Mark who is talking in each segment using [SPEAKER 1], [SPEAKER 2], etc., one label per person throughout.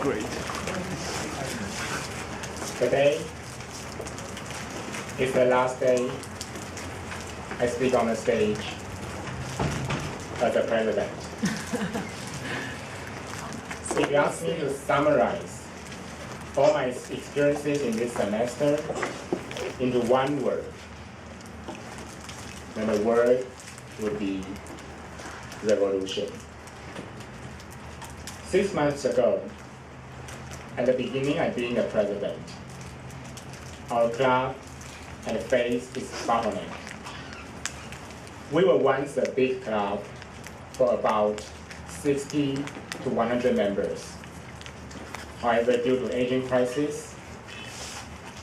[SPEAKER 1] Great.
[SPEAKER 2] Today is the last day I speak on the stage as a president. If you ask me to summarize all my experiences in this semester into one word, then the word would be revolution. 6 months ago, at the beginning of being a president, our club had faced its bottleneck. We were once a big club for about 60 to 100 members. However, due to aging crisis,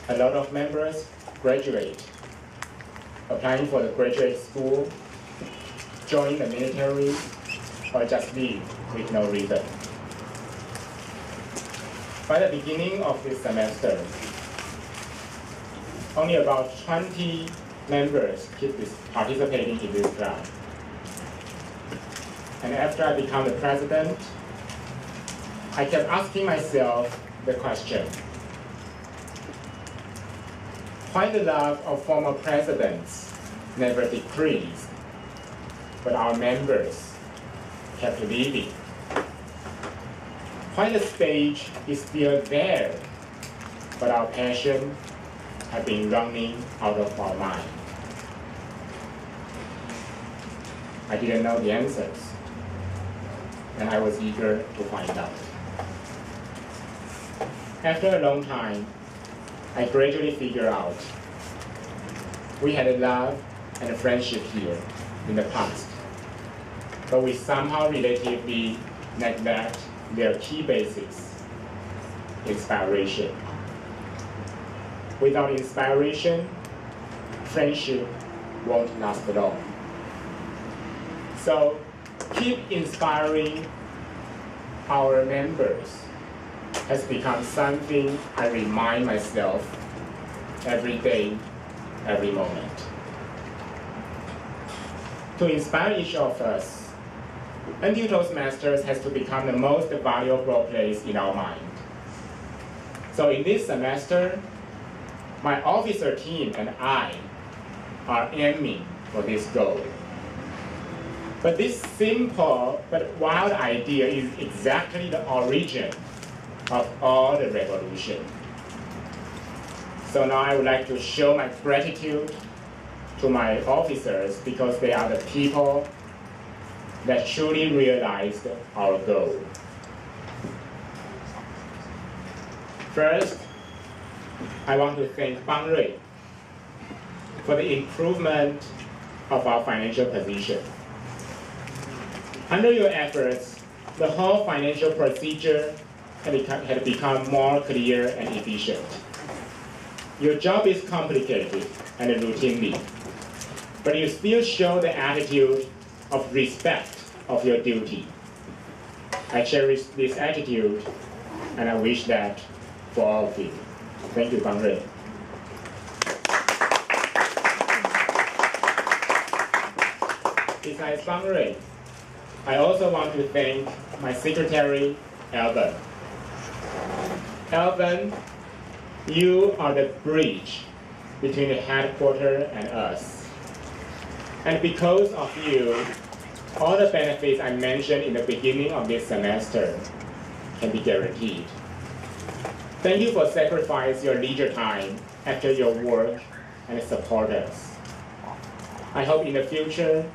[SPEAKER 2] a lot of members graduate, applying for the graduate school, join the military, or just leave with no reason. By the beginning of this semester, only about 20 members keep participating in this club. And after I became the president, I kept asking myself the question, why the love of former presidents never decreased, but our members kept leaving? Why the stage is still there, but our passion has been running out of our mind? I didn't know the answers, and I was eager to find out. After a long time, I gradually figured out we had a love and a friendship here in the past, but we somehow relatively neglect their key basis, inspiration. Without inspiration, friendship won't last long. So keep inspiring our members has become something I remind myself every day, every moment. To inspire each of us, NTU Toastmasters has to become the most valuable place in our mind. So in this semester, my officer team and I are aiming for this goal. But this simple but wild idea is exactly the origin of all the revolution. So now I would like to show my gratitude to my officers because they are the people that truly realized our goal. First, I want to thank Peng for the improvement of our financial position. Under your efforts, the whole financial procedure had become more clear and efficient. Your job is complicated and routinely, but you still show the attitude of respect of your duty. I cherish this attitude, and I wish that for all of you. Thank you, Peng. Besides Peng, I also want to thank my secretary, Alvin. Alvin, you are the bridge between the headquarters and us. And because of you, all the benefits I mentioned in the beginning of this semester can be guaranteed. Thank you for sacrificing your leisure time after your work and support us. I hope in the future,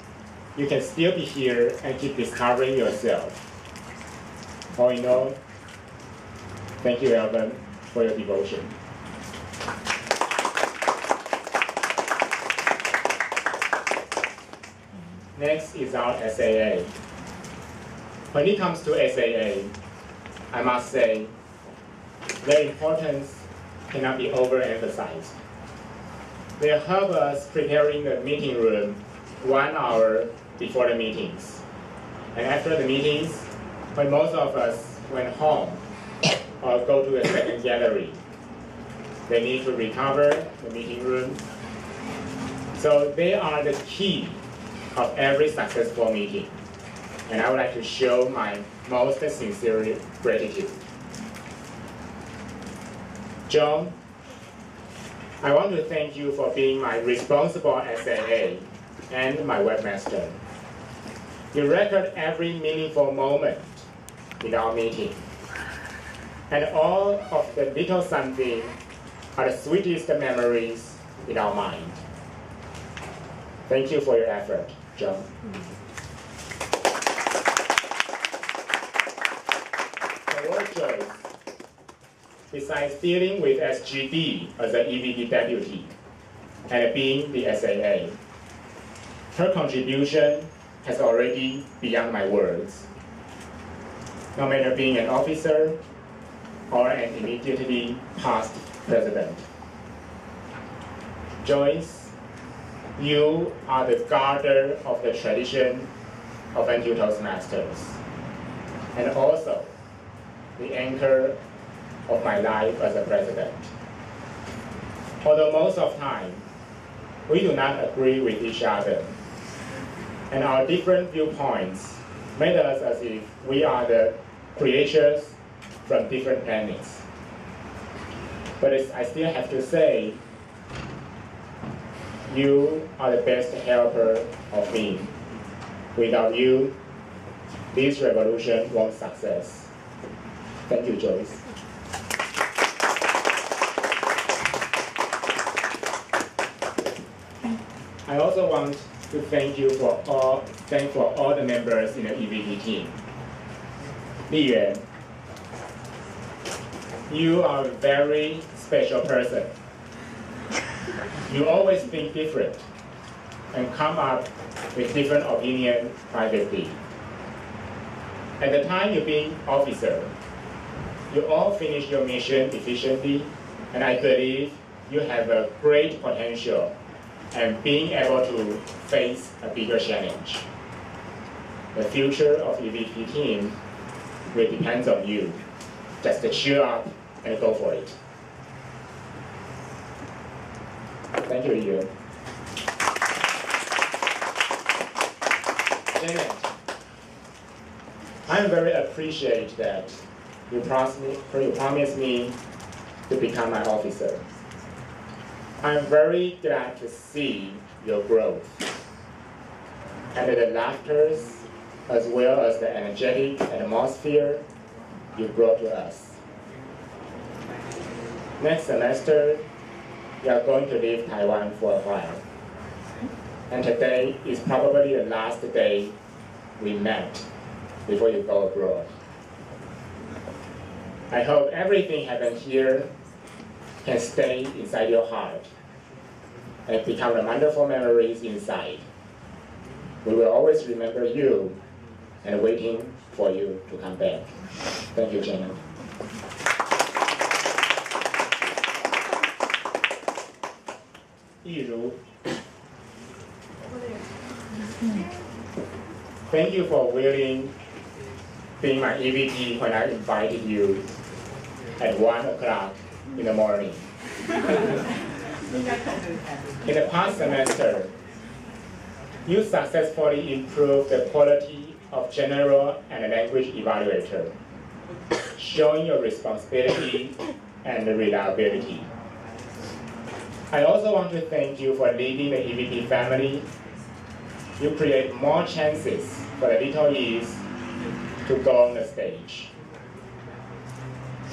[SPEAKER 2] you can still be here and keep discovering yourself. All in all, thank you, Alvin, for your devotion. Next is our SAA. When it comes to SAA, I must say, their importance cannot be overemphasized. They help us preparing the meeting room 1 hour before the meetings. And after the meetings, when most of us went home or go to a second gallery, they need to recover the meeting room. So they are the key of every successful meeting. And I would like to show my most sincere gratitude. John, I want to thank you for being my responsible SAA and my webmaster. You record every meaningful moment in our meeting. And all of the little something are the sweetest memories in our mind. Thank you for your effort, John. The word Joyce, besides dealing with SGD as the EVP deputy and being the SAA, her contribution has already beyond my words. No matter being an officer or an immediately past president. Joyce, you are the guardian of the tradition of NTU Toastmasters, and also the anchor of my life as a president. Although most of the time, we do not agree with each other, and our different viewpoints made us as if we are the creatures from different planets. But I still have to say, you are the best helper of me. Without you, this revolution won't success. Thank you, Joyce. I also want to thank for all the members in the EVP team. Li Yuan, you are a very special person. You always think different and come up with different opinions privately. At the time you being officer, you all finish your mission efficiently, and I believe you have a great potential and being able to face a bigger challenge. The future of EVP team will depend on you. Just cheer up and go for it. Thank you, Ian. Janet, I'm very appreciative that you promised me to become my officer. I'm very glad to see your growth and the laughter as well as the energetic atmosphere you brought to us. Next semester, we are going to leave Taiwan for a while. And today is probably the last day we met before you go abroad. I hope everything happened here can stay inside your heart and become the wonderful memories inside. We will always remember you and waiting for you to come back. Thank you, Janet. Yiru, thank you for willing being my EVP when I invited you at 1 o'clock in the morning. In the past semester, you successfully improved the quality of general and language evaluator, showing your responsibility and reliability. I also want to thank you for leading the EVP family. You create more chances for the little E's to go on the stage.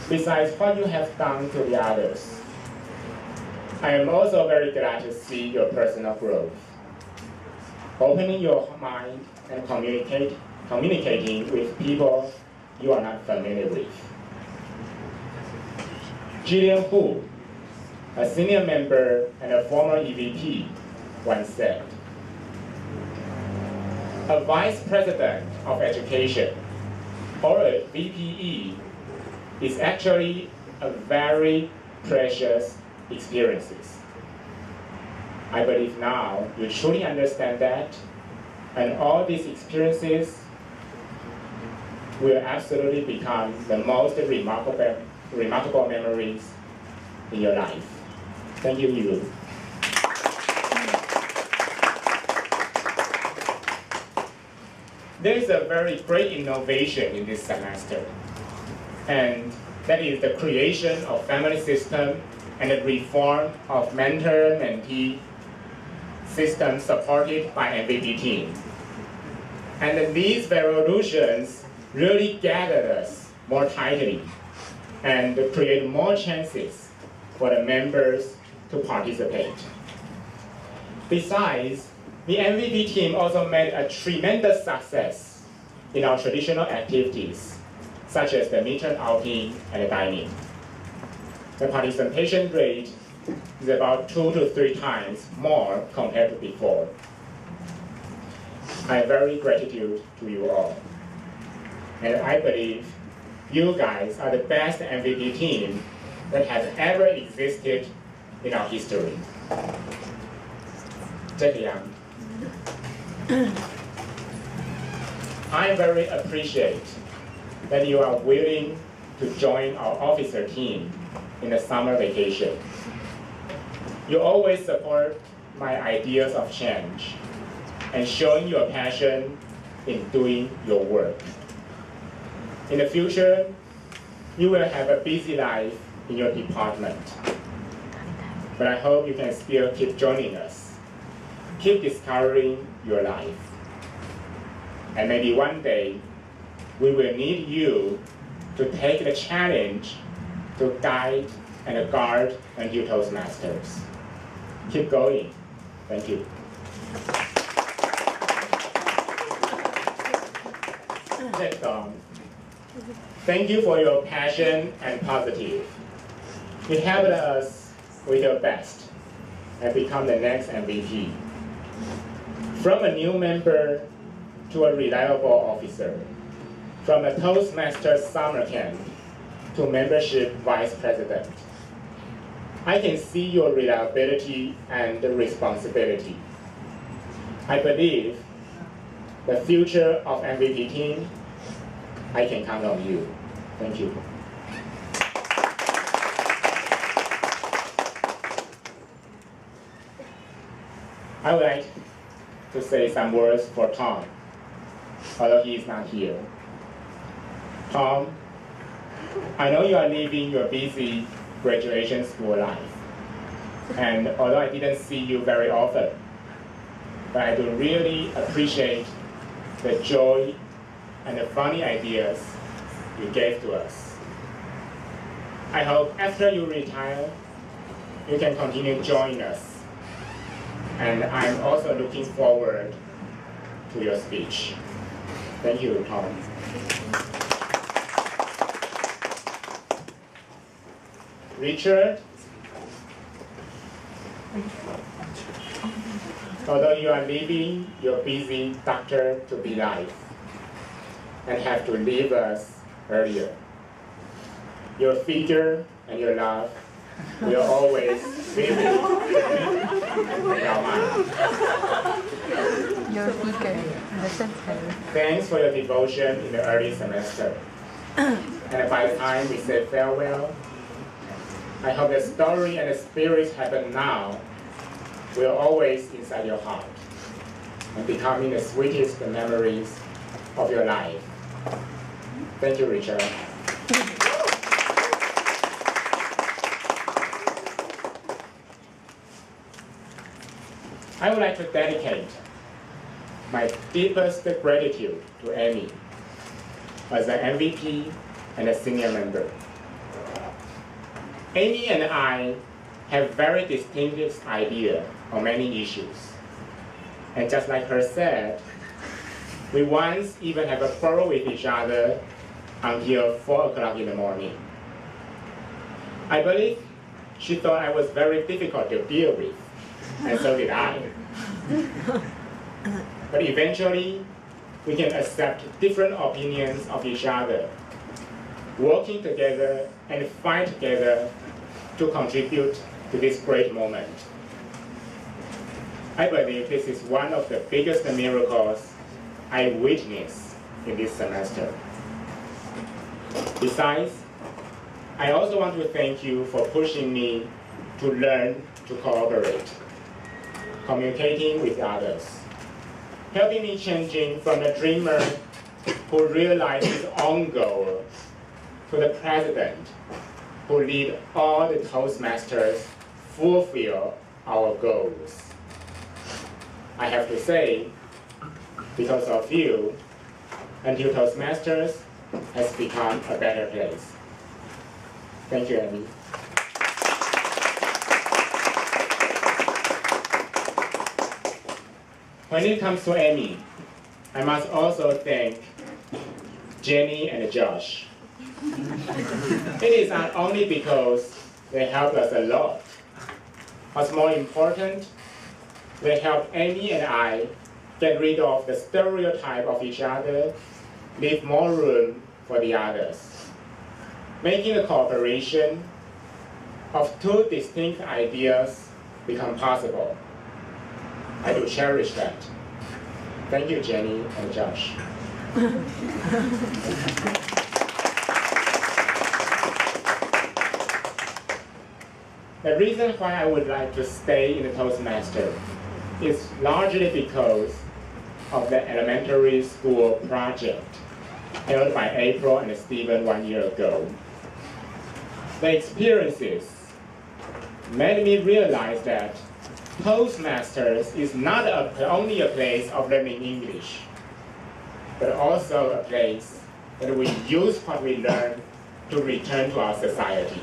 [SPEAKER 2] Besides what you have done to the others, I am also very glad to see your personal growth. Opening your mind and communicating with people you are not familiar with. Jillian Hu, a senior member and a former EVP, once said, "A vice president of education, or a VPE, is actually a very precious experience. I believe now you truly understand that, and all these experiences will absolutely become the most remarkable memories in your life." Thank you, Yiru. There is a very great innovation in this semester, and That is the creation of family system and the reform of mentor-mentee system supported by MVP team. And these revolutions really gathered us more tightly and create more chances for the members to participate. Besides, the MVP team also made a tremendous success in our traditional activities, such as the midterm outing and the dining. The participation rate is about 2 to 3 times more compared to before. I am very grateful to you all. And I believe you guys are the best MVP team that has ever existed in our history. I very appreciate that you are willing to join our officer team in the summer vacation. You always support my ideas of change and showing your passion in doing your work. In the future, you will have a busy life in your department. But I hope you can still keep joining us. Keep discovering your life. And maybe one day, we will need you to take the challenge to guide and guard NTU Toastmasters. Keep going. Thank you. Thank you for your passion and positive. You helped us with your best and become the next MVP. From a new member to a reliable officer, from a Toastmasters summer camp to membership vice president, I can see your reliability and responsibility. I believe the future of MVP team, I can count on you. Thank you. I would like to say some words for Tom, although he is not here. Tom, I know you are living your busy graduation school life, and although I didn't see you very often, but I do really appreciate the joy and the funny ideas you gave to us. I hope after you retire, you can continue joining us. And I'm also looking forward to your speech. Thank you, Tom. Richard, although you are living your busy doctor-to-be life and have to leave us earlier, your figure and your love will always vivid in our mind.
[SPEAKER 1] Your figure, the center.
[SPEAKER 2] Thanks for your devotion in the early semester. And by the time we say farewell, I hope the story and the spirit happen now will always inside your heart and becoming the sweetest memories of your life. Thank you, Richard. I would like to dedicate my deepest gratitude to Amy as an MVP and a senior member. Amy and I have very distinctive ideas on many issues. And just like her said, we once even have a quarrel with each other until 4 o'clock in the morning. I believe she thought I was very difficult to deal with, and so did I. But eventually, we can accept different opinions of each other, working together and fight together to contribute to this great moment. I believe this is one of the biggest miracles I witnessed in this semester. Besides, I also want to thank you for pushing me to learn to cooperate, communicating with others, helping me changing from a dreamer who realized his own goal to the president who lead all the Toastmasters fulfill our goals. I have to say, because of you, NTU Toastmasters has become a better place. Thank you, Amy. When it comes to Amy, I must also thank Jenny and Josh. It is not only because they helped us a lot. What's more important, they helped Amy and I get rid of the stereotype of each other, leave more room for the others, making the cooperation of two distinct ideas become possible. I do cherish that. Thank you, Jenny and Josh. The reason why I would like to stay in the Toastmaster is largely because of the elementary school project held by April and Stephen 1 year ago. The experiences made me realize that Toastmasters is not only a place of learning English, but also a place that we use what we learn to return to our society.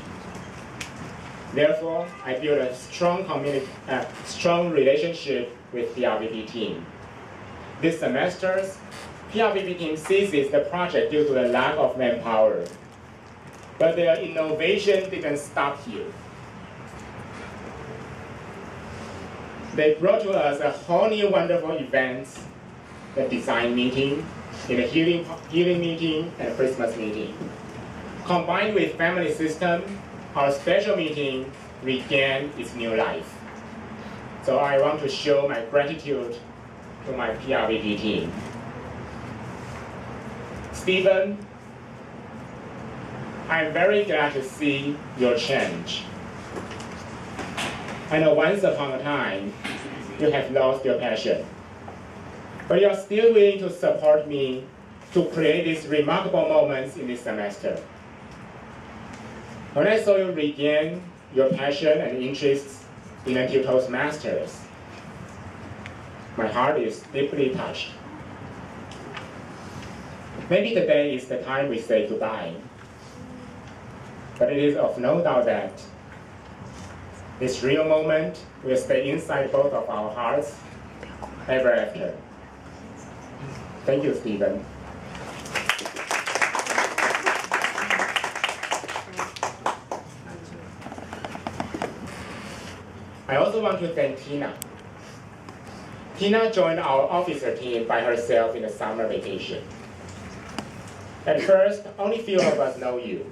[SPEAKER 2] Therefore, I built a strong relationship with PRVP team. This semester, PRVP team ceases the project due to the lack of manpower. But their innovation didn't stop here. They brought to us a whole new wonderful events, the design meeting, the healing meeting, and Christmas meeting. Combined with family system, our special meeting regained its new life. So I want to show my gratitude to my PRVP team. Stephen, I'm very glad to see your change. I know once upon a time, you have lost your passion. But you're still willing to support me to create these remarkable moments in this semester. When I saw you regain your passion and interests in NTU Toastmasters, my heart is deeply touched. Maybe today is the time we say goodbye. But it is of no doubt that this real moment will stay inside both of our hearts ever after. Thank you, Stephen. I also want to thank Tina. Tina joined our officer team by herself in the summer vacation. At first, only few of us know you.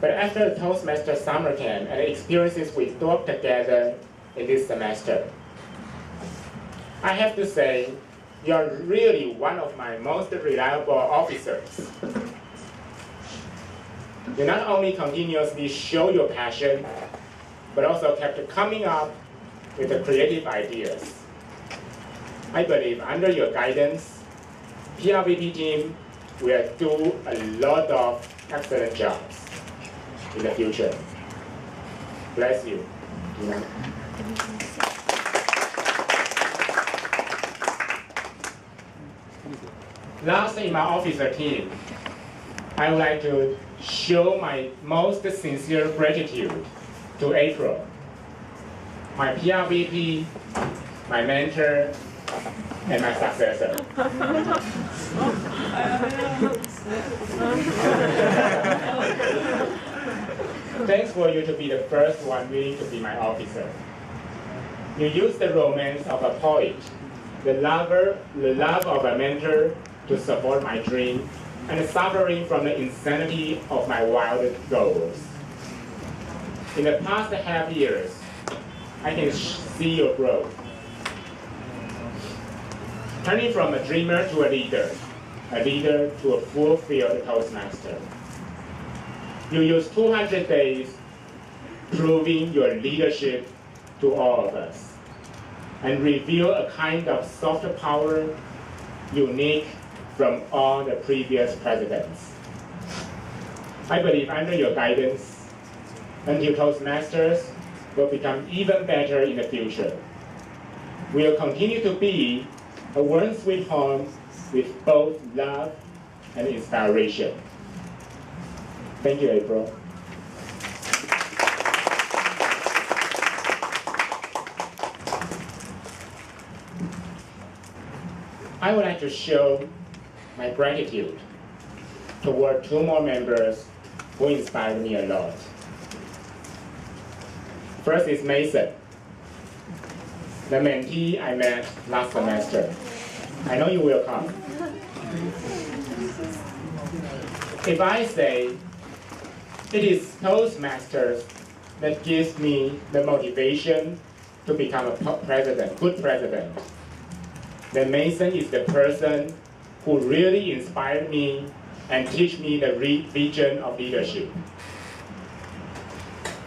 [SPEAKER 2] But after the Toastmaster summer camp and the experiences we thought together in this semester, I have to say, you're really one of my most reliable officers. You not only continuously show your passion, but also kept coming up with the creative ideas. I believe under your guidance, PRVP team will do a lot of excellent jobs in the future. Bless you. Last in my officer team, I would like to show my most sincere gratitude to April, my PRVP, my mentor, and my successor. Thanks for you to be the first one willing to be my officer. You used the romance of a poet, the love of a mentor to support my dream, and suffering from the insanity of my wild goals. In the past half years, I can see your growth. Turning from a dreamer to a leader to a fulfilled Toastmaster. You use 200 days proving your leadership to all of us and reveal a kind of soft power unique from all the previous presidents. I believe under your guidance, NTU Toastmasters will become even better in the future. We will continue to be a warm sweet home with both love and inspiration. Thank you, April. I would like to show my gratitude toward two more members who inspired me a lot. First is Mason, the mentee I met last semester. I know you will come. If I say it is Toastmasters that gives me the motivation to become a good president, then Mason is the person who really inspired me and teach me the vision of leadership.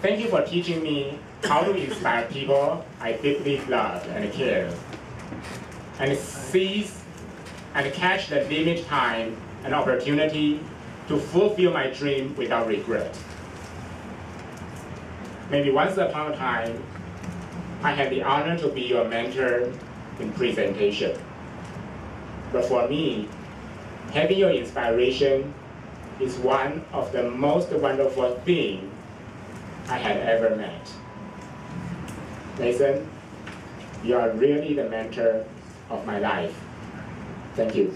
[SPEAKER 2] Thank you for teaching me how to inspire people I deeply love and care, and seize and catch the limited time and opportunity to fulfill my dream without regret. Maybe once upon a time, I had the honor to be your mentor in presentation. But for me, having your inspiration is one of the most wonderful things I had ever met. Mason, you are really the mentor of my life. Thank you.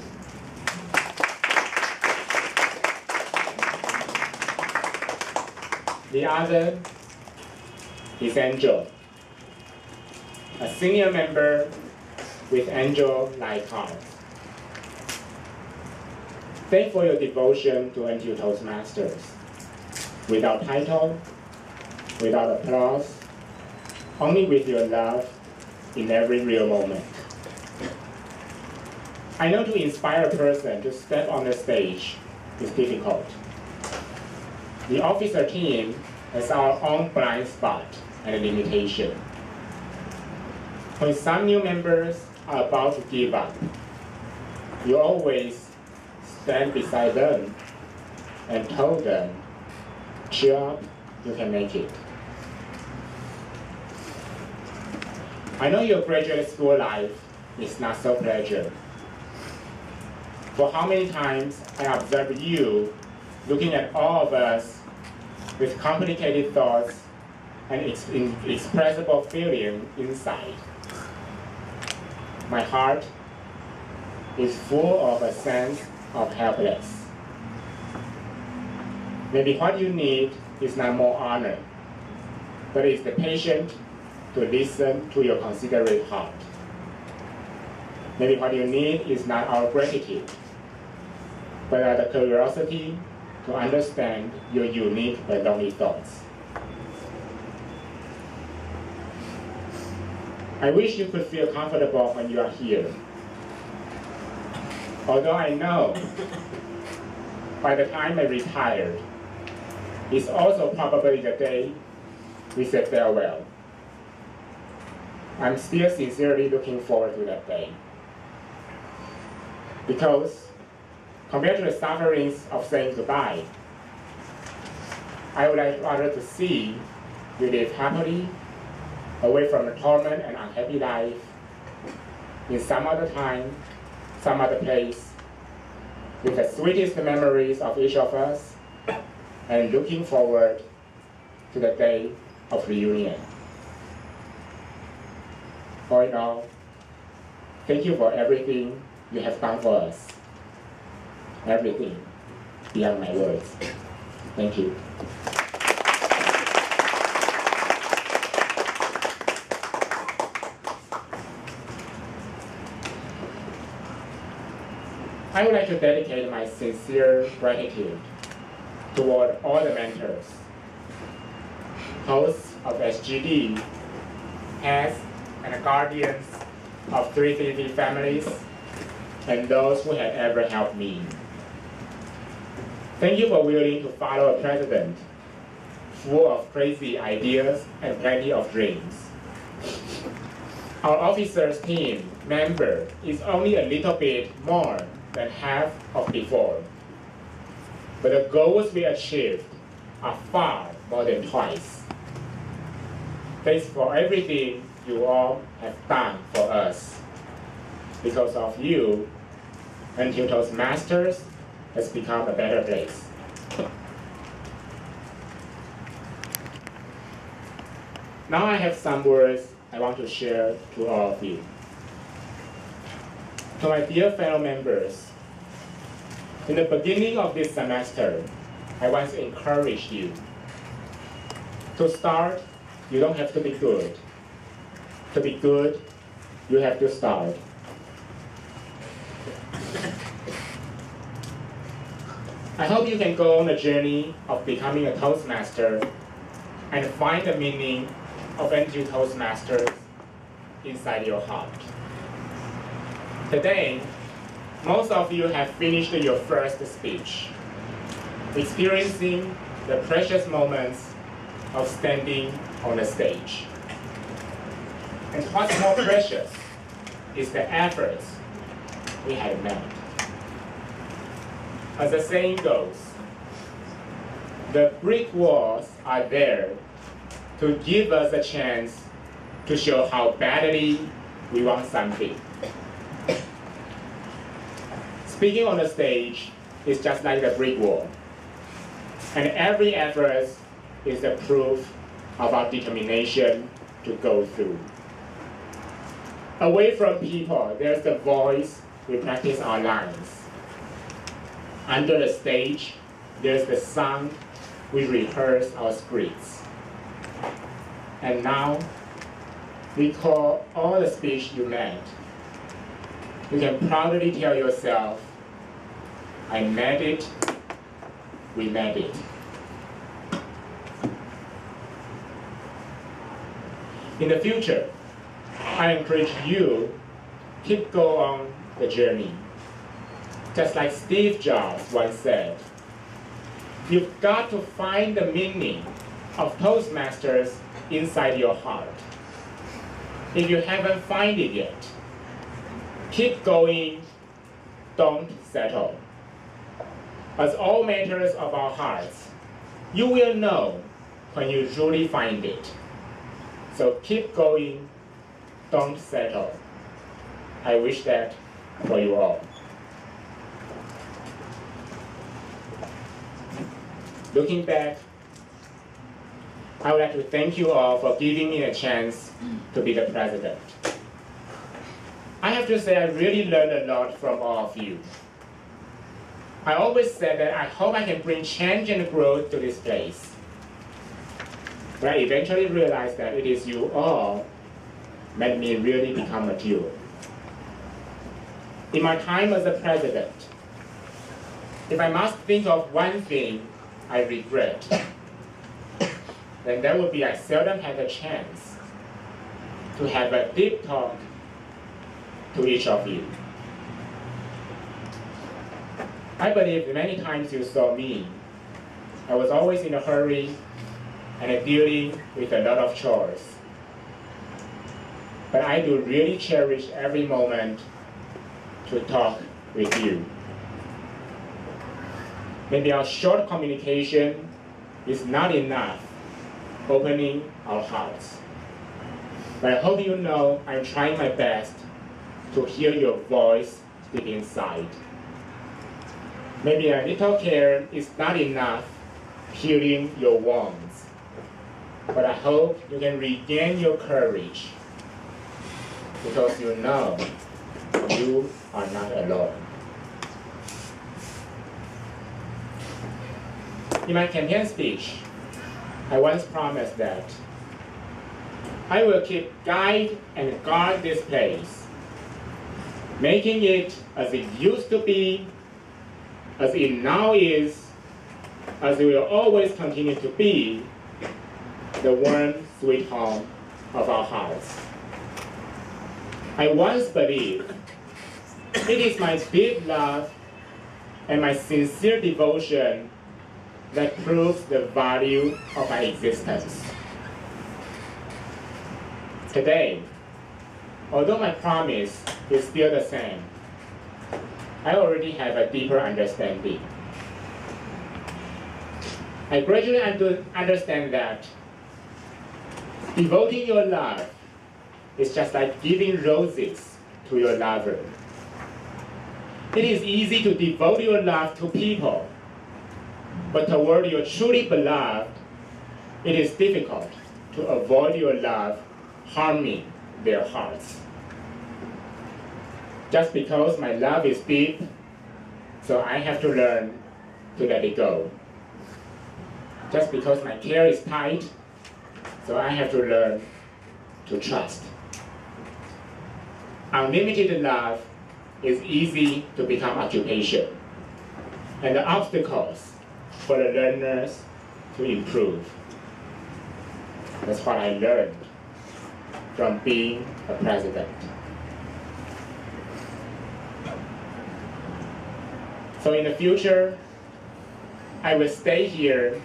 [SPEAKER 2] The other is Angel, a senior member with Angel-like heart. Thank for your devotion to NTU Toastmasters. Without title, without applause, only with your love in every real moment. I know to inspire a person to step on the stage is difficult. The officer team has our own blind spot and limitation. When some new members are about to give up, you always stand beside them and tell them, cheer up, you can make it. I know your graduate school life is not so pleasant. For how many times I observed you looking at all of us with complicated thoughts and inexpressible feeling inside. My heart is full of a sense of helpless. Maybe what you need is not more honor, but it's the patience to listen to your considerate heart. Maybe what you need is not our gratitude, but the curiosity to understand your unique but lonely thoughts. I wish you could feel comfortable when you are here. Although I know by the time I retired, it's also probably the day we say farewell. I'm still sincerely looking forward to that day. Because compared to the sufferings of saying goodbye, I would like rather to see you live happily, away from the torment and unhappy life, in some other time, some other place, with the sweetest memories of each of us, and looking forward to the day of reunion. All in all, thank you for everything you have done for us. Everything beyond my words. Thank you. I would like to dedicate my sincere gratitude toward all the mentors, hosts of SGD, heads and guardians of 350 families, and those who have ever helped me. Thank you for willing to follow a president full of crazy ideas and plenty of dreams. Our officers team member is only a little bit more than half of before. but the goals we achieved are far more than twice. Thanks for everything you all have done for us. Because of you, NTU Toastmasters has become a better place. Now I have some words I want to share to all of you. To my dear fellow members, in the beginning of this semester, I want to encourage you. To start, you don't have to be good. To be good, you have to start. I hope you can go on a journey of becoming a Toastmaster and find the meaning of NTU Toastmasters inside your heart. Today, most of you have finished your first speech, experiencing the precious moments of standing on the stage. And what's more precious is the efforts we have made. As the saying goes, the brick walls are there to give us a chance to show how badly we want something. Speaking on the stage is just like the brick wall, and every effort is the proof of our determination to go through. Away from people, there's the voice we practice our lines. Under the stage, there's the sound we rehearse our scripts. And now, we call all the speech you made. You can proudly tell yourself, I made it, we made it. In the future, I encourage you keep going on the journey. Just like Steve Jobs once said, you've got to find the meaning of Toastmasters inside your heart. If you haven't found it yet, keep going, don't settle. As all matters of our hearts, you will know when you truly find it. So keep going, don't settle. I wish that for you all. Looking back, I would like to thank you all for giving me a chance to be the president. I have to say I really learned a lot from all of you. I always said that I hope I can bring change and growth to this place. But I eventually realized that it is you all made me really become mature. In my time as a president, if I must think of one thing I regret, then that would be I seldom had a chance to have a deep talk to each of you. I believe many times you saw me, I was always in a hurry and dealing with a lot of chores. But I do really cherish every moment to talk with you. Maybe our short communication is not enough opening our hearts. But I hope you know I'm trying my best to hear your voice deep inside. Maybe a little care is not enough healing your wounds. But I hope you can regain your courage because you know you are not alone. In my campaign speech, I once promised that I will keep guide and guard this place, making it as it used to be, as it now is, as it will always continue to be, the warm, sweet home of our hearts. I once believed it is my big love and my sincere devotion that proves the value of my existence. Today, although my promise is still the same, I already have a deeper understanding. I gradually understand that devoting your love is just like giving roses to your lover. It is easy to devote your love to people, but toward your truly beloved, it is difficult to avoid your love harming their hearts. Just because my love is deep, so I have to learn to let it go. Just because my care is tight, so I have to learn to trust. Unlimited love is easy to become occupation, and the obstacles for the learners to improve. That's what I learned from being a president. So in the future, I will stay here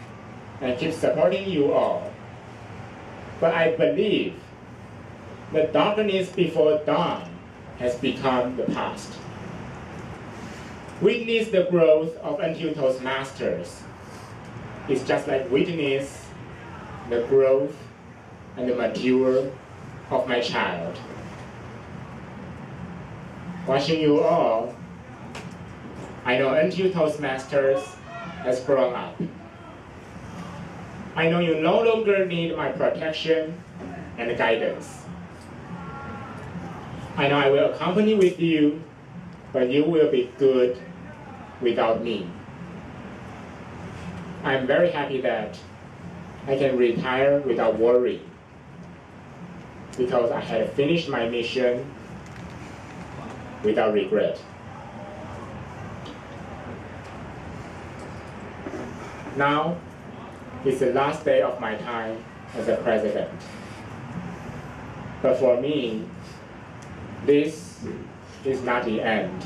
[SPEAKER 2] and keep supporting you all. But I believe the darkness before dawn has become the past. Witness the growth of NTU Toastmasters. It's just like witness the growth and the mature of my child. Watching you all, I know NTU Toastmasters has grown up. I know you no longer need my protection and guidance. I know I will accompany with you, but you will be good without me. I'm very happy that I can retire without worry, because I had finished my mission without regret. Now is the last day of my time as a president. But for me, this is not the end.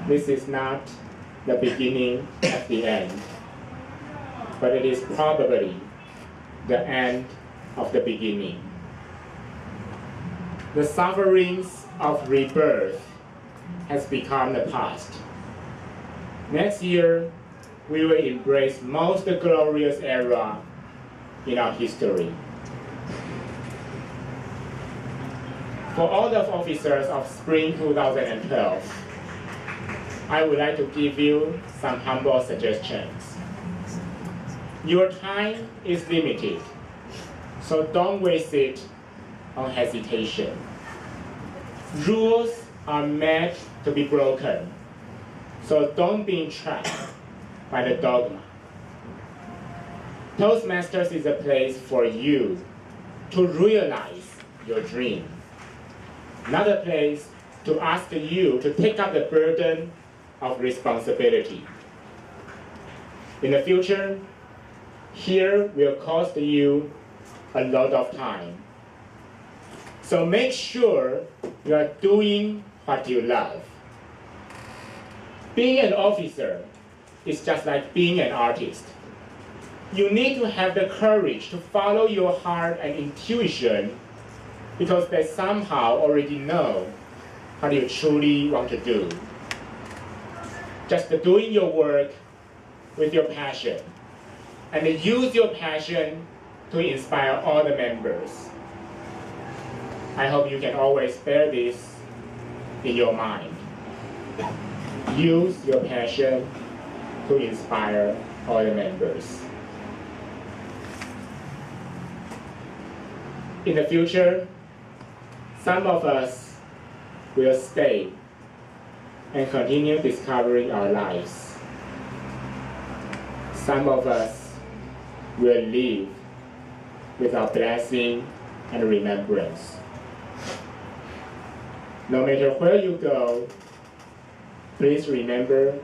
[SPEAKER 2] This is not the beginning of the end, but it is probably the end of the beginning. The sufferings of rebirth has become the past. Next year, we will embrace most glorious era in our history. For all the officers of spring 2012, I would like to give you some humble suggestions. Your time is limited, so don't waste it on hesitation. Rules are meant to be broken, so don't be entrapped by the dogma. Toastmasters is a place for you to realize your dream, not a place to ask you to take up the burden of responsibility. In the future, here will cost you a lot of time. So make sure you are doing what you love. Being an officer is just like being an artist. You need to have the courage to follow your heart and intuition, because they somehow already know what you truly want to do. Just doing your work with your passion, and use your passion to inspire all the members. I hope you can always bear this in your mind. Use your passion to inspire all the members. In the future, some of us will stay and continue discovering our lives. Some of us will live with our blessing and remembrance. No matter where you go, please remember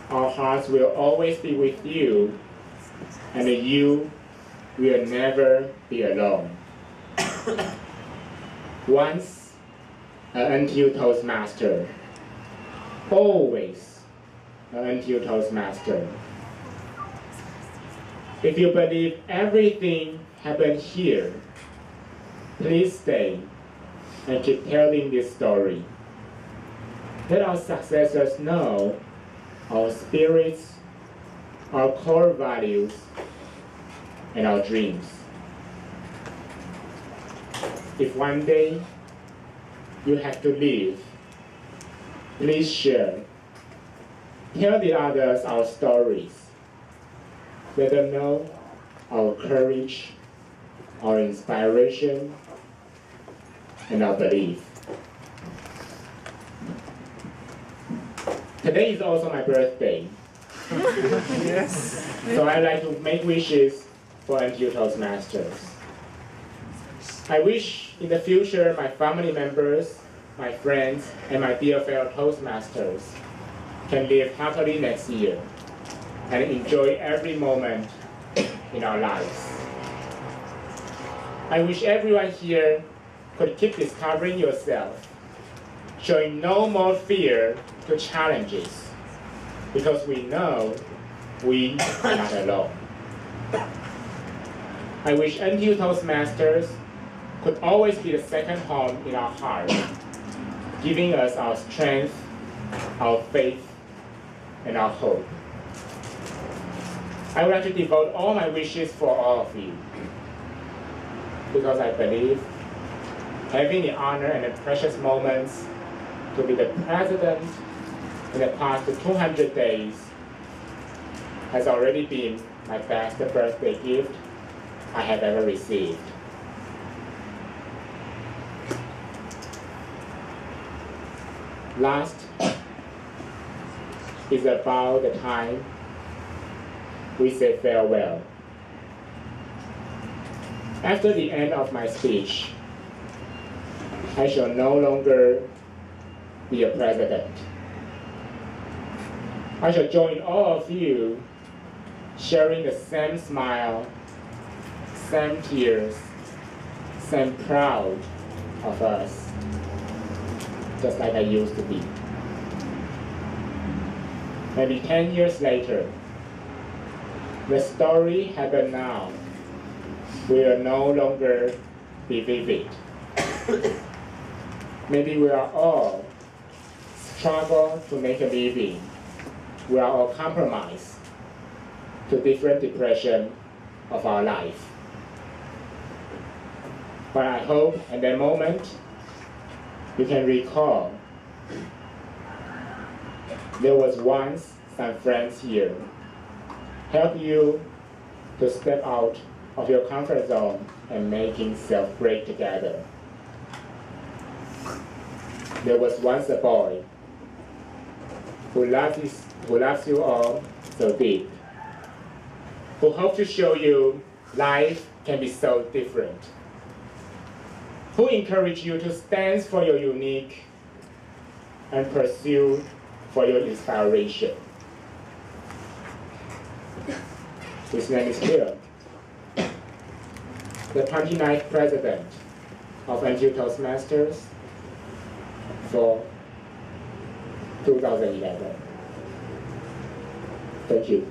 [SPEAKER 2] our hearts will always be with you, and you will never be alone. Once an NTU Toastmaster, always an NTU Toastmaster. If you believe everything happened here, please stay and keep telling this story. Let our successors know our spirits our core values, and our dreams. If one day you have to leave, please share. Tell the others our stories. Let them know our courage, our inspiration, and our belief. Today is also my birthday.
[SPEAKER 3] Yes.
[SPEAKER 2] So I'd like to make wishes for NTU Toastmasters. I wish in the future my family members, my friends, and my dear fellow Toastmasters can live happily next year and enjoy every moment in our lives. I wish everyone here could keep discovering yourself, showing no more fear to challenges, because we know we are not alone. I wish NTU Toastmasters could always be the second home in our hearts, giving us our strength, our faith, and our hope. I would like to devote all my wishes for all of you, because I believe having the honor and the precious moments to be the president in the past 200 days has already been my best birthday gift I have ever received. Last is about the time we say farewell. After the end of my speech, I shall no longer be a president. I shall join all of you sharing the same smile, same tears, same proud of us, just like I used to be. Maybe 10 years later, the story happened now will no longer be vivid. Maybe we are all struggle to make a living. We are all compromised to different depression of our life. But I hope at that moment you can recall there was once some friends here help you to step out of your comfort zone and making self great together. There was once a boy who loves you all so deep, who hopes to show you life can be so different, who encourage you to stand for your unique and pursue for your inspiration. His name is Peng, the 29th president of NTU Toastmasters for 2011. Thank you.